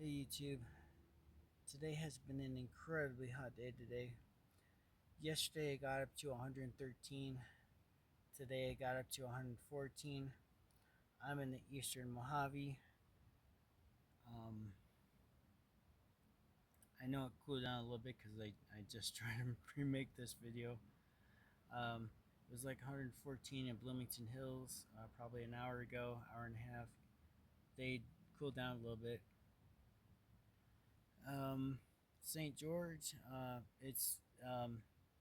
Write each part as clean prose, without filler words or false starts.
Hey YouTube, today has been an incredibly hot day today. Yesterday I got up to 113, today I got up to 114. I'm in the eastern Mojave. Um, I know it cooled down a little bit because I just tried to pre-make this video. It was like 114 in Bloomington Hills probably an hour ago, hour and a half. They cooled down a little bit. Um, St. George,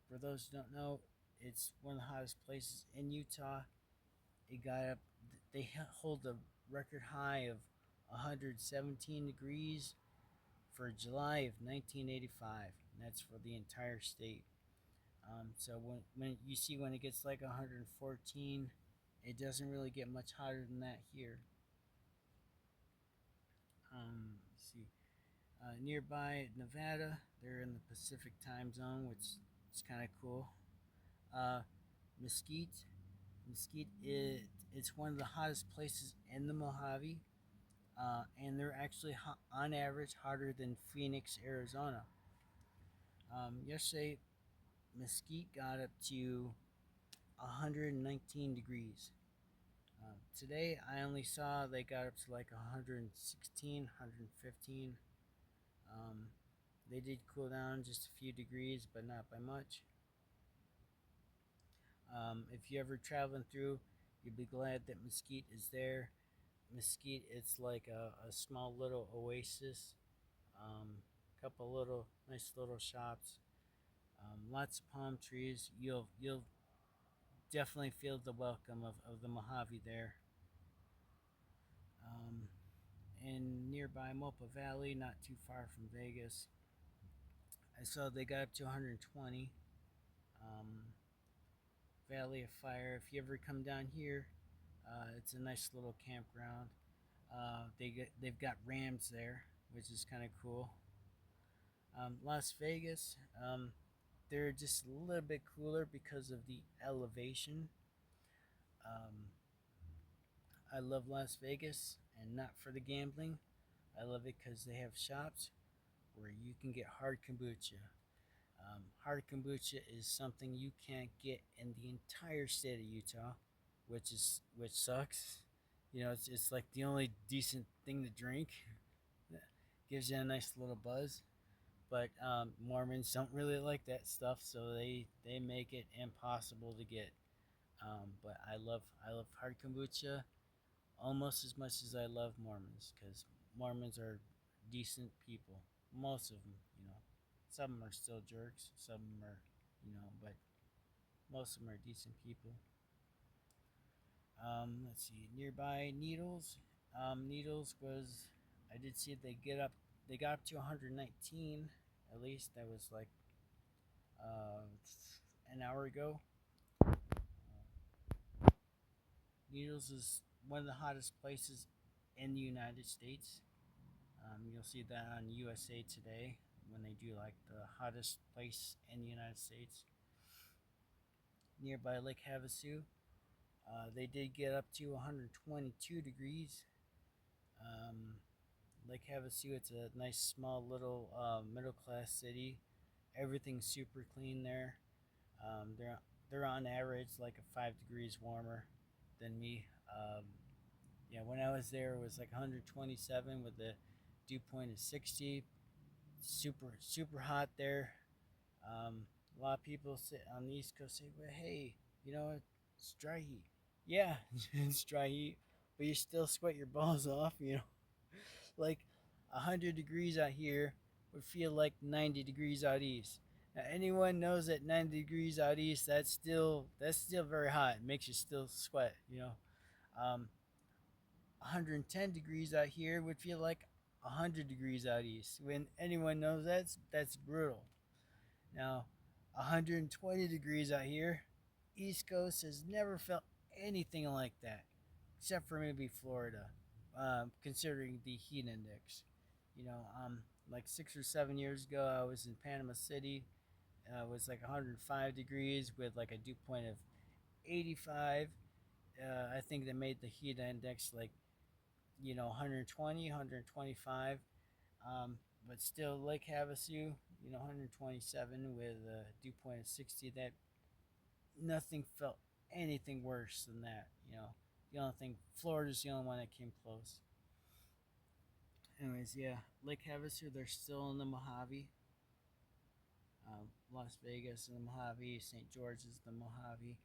for those who don't know, it's one of the hottest places in Utah. It got up, they hold a record high of 117 degrees for July of 1985, and that's for the entire state. So when you see when it gets like 114, it doesn't really get much hotter than that here. Let's see. Nearby Nevada, they're in the Pacific time zone, which is kind of cool. Uh, Mesquite, Mesquite it's one of the hottest places in the Mojave, and they're actually on average hotter than Phoenix, Arizona. Yesterday, Mesquite got up to 119 degrees. Today, I only saw they got up to like 116, 115. Um, they did cool down just a few degrees, but not by much. If you ever traveling through, you'll be glad that Mesquite is there. Mesquite, it's like a small little oasis. Couple little nice little shops. Lots of palm trees. You'll definitely feel the welcome of the Mojave there. Um, and nearby Mopa Valley, not too far from Vegas, I saw they got up to 120. Um, Valley of Fire. If you ever come down here, it's a nice little campground. They've got rams there, which is kind of cool. Las Vegas, they're just a little bit cooler because of the elevation. Um, I love Las Vegas, and not for the gambling. I love it because they have shops where you can get hard kombucha. Hard kombucha is something you can't get in the entire state of Utah, which sucks. You know, it's like the only decent thing to drink. Gives you a nice little buzz. But Mormons don't really like that stuff, so they make it impossible to get. But I love hard kombucha almost as much as I love Mormons, because Mormons are decent people. Most of them, you know. Some of them are still jerks. Some of them are, but most of them are decent people. Let's see. Nearby Needles. Needles was, I did see they got up to 119. At least that was like uh, an hour ago. Needles is one of the hottest places in the United States. You'll see that on USA Today when they do like the hottest place in the United States. Nearby Lake Havasu, they did get up to 122 degrees. Um, Lake Havasu, it's a nice small little middle class city. Everything's super clean there. They're on average like a 5 degrees warmer than me. Yeah, when I was there, it was like 127 with the dew point of 60. Super hot there. A lot of people sit on the East Coast say, "Well, hey, it's dry heat." Yeah, it's dry heat, but you still sweat your balls off. Like 100 degrees out here would feel like 90 degrees out east. Now, anyone knows that 90 degrees out east, that's still very hot. It makes you still sweat. 110 degrees out here would feel like 100 degrees out east. When anyone knows that's brutal. Now, 120 degrees out here, East Coast has never felt anything like that, except for maybe Florida, considering the heat index. Like 6 or 7 years ago, I was in Panama City. It was like 105 degrees with like a dew point of 85. I think they made the heat index like 120, 125. But still, Lake Havasu, 127 with a dew point of 60. That nothing felt anything worse than that. The only thing, Florida's the only one that came close. Anyways, yeah, Lake Havasu, they're still in the Mojave. Las Vegas and the Mojave, St. George is the Mojave.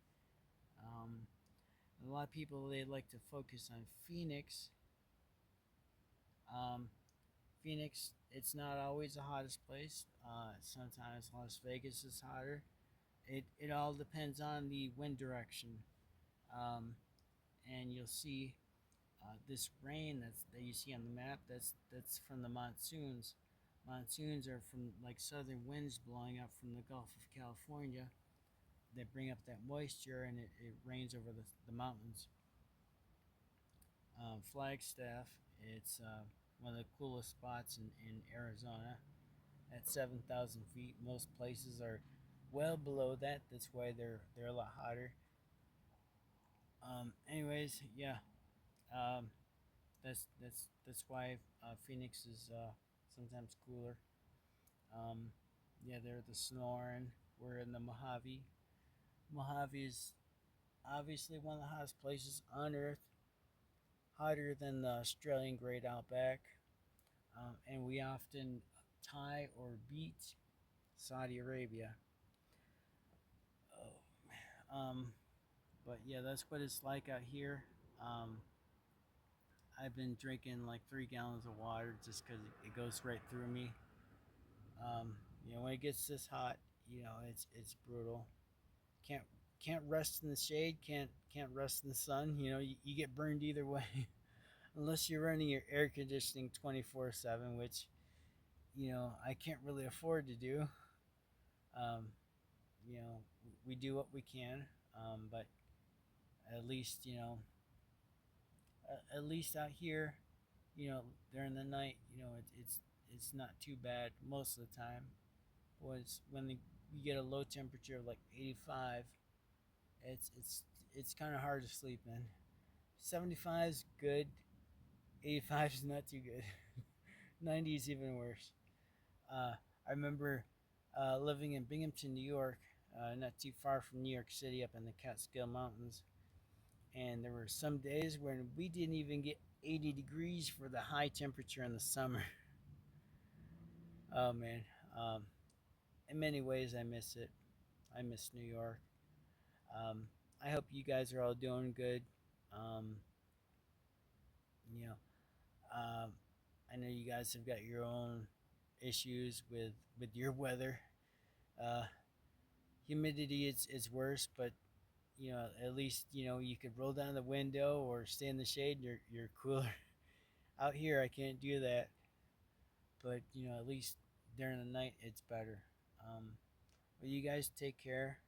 Um, a lot of people, they like to focus on Phoenix. Um, Phoenix, it's not always the hottest place. Sometimes Las Vegas is hotter. It all depends on the wind direction. Um, and you'll see this rain that you see on the map. That's from the monsoons. Monsoons are from like southern winds blowing up from the Gulf of California that bring up that moisture, and it rains over the mountains. Flagstaff, it's one of the coolest spots in Arizona at 7,000 feet. Most places are well below that. That's why they're a lot hotter. Anyways, yeah, um, that's why Phoenix is sometimes cooler. Um, yeah, they're the Sonoran. We're in the Mojave. Mojave is obviously one of the hottest places on Earth, hotter than the Australian Great Outback, and we often tie or beat Saudi Arabia. Oh, but yeah, that's what it's like out here. Um, I've been drinking like 3 gallons of water just because it goes right through me. When it gets this hot, it's brutal. Can't can't rest in the shade. Can't rest in the sun. You get burned either way, unless you're running your air conditioning 24/7, which I can't really afford to do. Um, we do what we can, but at least at least out here, during the night, it's not too bad most of the time. Was when we get a low temperature of like 85, it's it's it's kind of hard to sleep in. 75 is good, 85 is not too good. 90 is even worse. I remember living in Binghamton, New York, not too far from New York City, up in the Catskill Mountains, and there were some days when we didn't even get 80 degrees for the high temperature in the summer. Oh man, um, in many ways I miss it. I miss New York. Um, I hope you guys are all doing good. Um, you know, um, I know you guys have got your own issues with your weather. Uh, Humidity is worse, but at least you could roll down the window or stay in the shade. And you're cooler. Out here, I can't do that, but at least during the night it's better. Um, but you guys take care.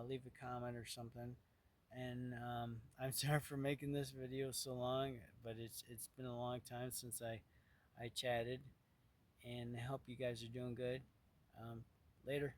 Leave a comment or something. And I'm sorry for making this video so long, but it's been a long time since I chatted, and I hope you guys are doing good. Later.